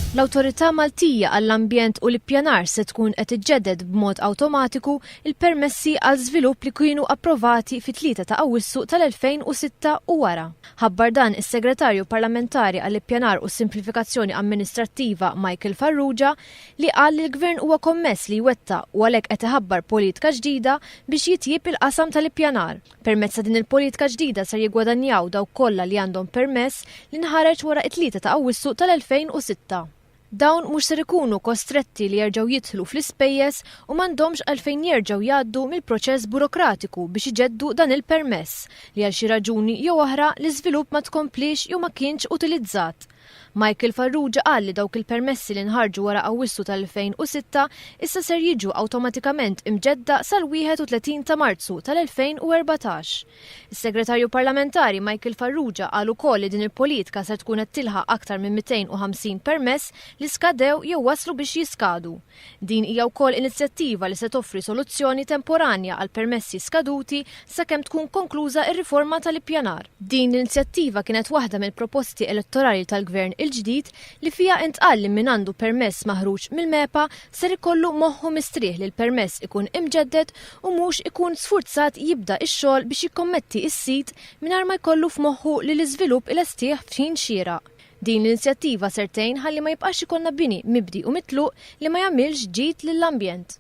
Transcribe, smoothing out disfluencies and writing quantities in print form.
L-Awtorità Maltija għall-Ambjent u l-Ippjanar se tkun qed iġġedded b'mod awtomatiku il-permessi għal żvilupp li kienu approvati fit-3 ta' Awissu tal-2006 u wara. Ħabbar dan is-Segretarju Parlamentari għall-Ippjanar u s-Simplifikazzjoni Amministrattiva Marzu li qal li l-Gvern huwa kommess li jwettaq u għalhekk qed iħabbar politika ġdida biex jitjieb il-qasam tal-ippjanar. Permezz ta' din il-politika ġdida ser jiggwadanjaw dawk kollha li għandhom permess li nħareġ wara t-3 ta' Awwissu tal-2006. Dawn mhux ser ikunu kostretti li jerġgħu jidħlu fl-ispejjeż u m'għandhomx għalfejn jerġgħu jgħaddu mill-proċess burokratiku biex iġeddu dan il-permess li għal xi raġuni jew oħra l-iżvilupp ma tkomplix jew ma kienx utilizzat. qal li dawk il-permessi li nħarġu wara Awissu tal-2006 issa ser jiġu awtomatikament imgedda sal-31 ta' Marzu tal-2014. Is-Segretarju Parlamentari qal ukoll li din il-politika se tkun qed tilħaq aktar minn 250 permess li skadew jew waslu biex jiskadu. Din hija wkoll inizjattiva li se toffri soluzzjoni temporanja għal permessi skaduti sakemm tkun konkluża r-riforma tal-ippjanar. Din l-inizjattiva kienet waħda mill-proposti elettorali tal-Gvern il-ġdid li fija intqal li min għandu permess maħruġ mill-MEPA ser ikollu moħħu mistrieħ li l-permess ikun imġedded u mhux ikun sfurzat jibda x-xogħol biex jikkommetti is-sit mingħajr ma jkollu f'moħħu li l-iżvilupp ilestih f'ħin xieraq. Din l-inizjattiva sertejn ħalli ma jibqax ikollna bini mibdi u mitluq li ma jagħmilx ġid lill-ambjent.